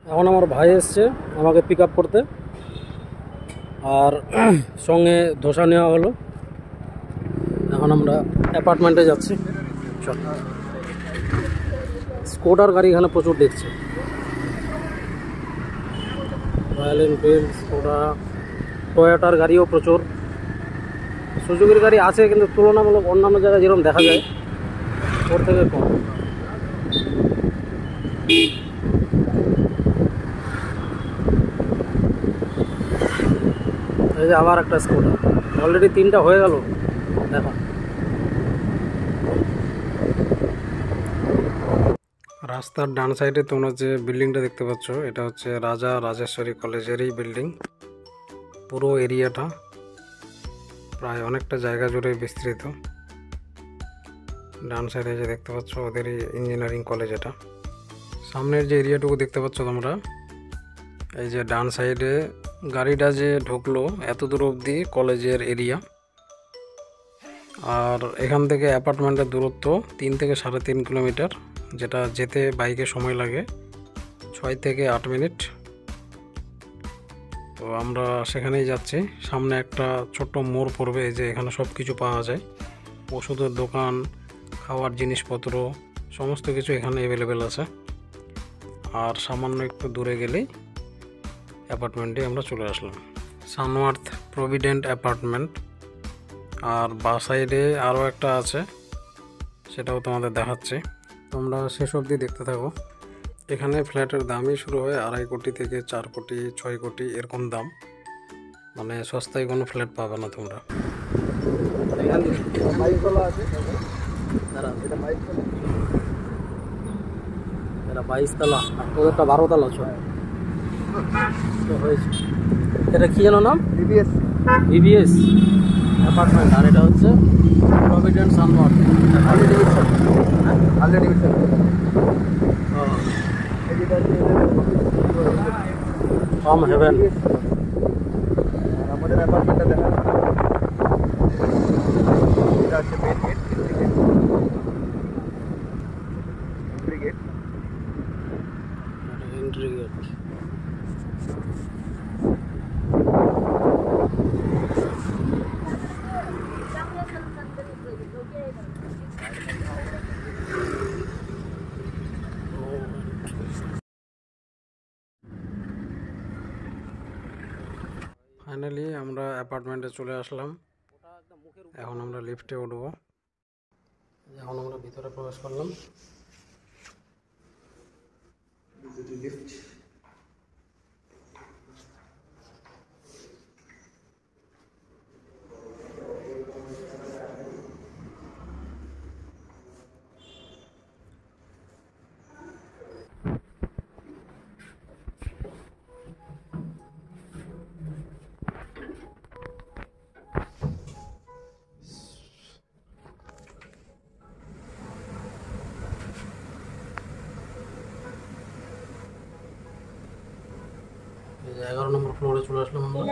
এখন আমার ভাই এসছে আমাকে পিক আপ করতে, আর সঙ্গে ধোসা নেওয়া হলো। এখন আমরা অ্যাপার্টমেন্টে যাচ্ছি। স্কোডার গাড়ি এখানে প্রচুর দেখছে, রয়্যাল এনফিল্ড, স্কোডা, টয়োটার গাড়িও প্রচুর। সুজুকির গাড়ি আছে কিন্তু তুলনামূলক অন্যান্য জায়গায় যেরকম দেখা যায় ওর থেকে কম। এই যে আবার একটা স্কোডা, অলরেডি 3টা হয়ে গেল দেখা। রাস্তার ডান সাইডে তোমরা যে বিল্ডিংটা দেখতে পাচ্ছ এটা হচ্ছে রাজা রাজেশ্বরী কলেজেরই বিল্ডিং। পুরো এরিয়াটা প্রায় অনেকটা জায়গা জুড়ে বিস্তৃত। ডান সাইডে যে দেখতে পাচ্ছ ওদেরই ইঞ্জিনিয়ারিং কলেজ এটা। সামনের যে এরিয়াটুকু দেখতে পাচ্ছ তোমরা, এই যে ডান সাইডে গাড়িটা যে ঢুকলো এত দূর অবধি কলেজের এরিয়া। আর এখান থেকে অ্যাপার্টমেন্টের দূরত্ব 3 থেকে 3.5 কিলোমিটার, যেটা যেতে বাইকে সময় লাগে 6 থেকে 8 মিনিট। তো আমরা সেখানেই যাচ্ছি। সামনে একটা ছোট্ট মোড় পড়বে, এই যে এখানে সব কিছু পাওয়া যায়, ওষুধের দোকান, খাওয়ার জিনিসপত্র, সমস্ত কিছু এখানে অ্যাভেলেবেল আছে। আর সামান্য একটু দূরে গেলেই অ্যাপার্টমেন্টে আমরা চলে আসলাম, সানওয়ার্থ প্রভিডেন্ট অ্যাপার্টমেন্ট। আর বা সাইডে আরও একটা আছে, সেটাও তোমাদের দেখাচ্ছি, তোমরা শেষ অবধি দেখতে থাকো। এখানে ফ্ল্যাটের দামই শুরু হয় 2.5 কোটি থেকে 4 কোটি 6 কোটি এরকম দাম, মানে সস্তায় কোনো ফ্ল্যাট পাবে না তোমরা। এটা 22 তলা, আর তোদেরটা 12 তলা ছয় হয়েছে। এটা কি যেন নাম? BBS apartment. আর এটা হচ্ছে প্রভিডেন্ট সানওয়ার্থ ফার্ম হেভেন। আমাদের অ্যাপার্টমেন্টটা দেখা এটা হচ্ছে main gate, entry gate. Entry gate. Finally আমরা অ্যাপার্টমেন্টে চলে আসলাম। এখন আমরা লিফটে উঠবো। এখন আমরা ভিতরে প্রবেশ করলাম। লিফট। এই যে 11 নম্বর ফ্লোরে চলে আসলাম আমরা।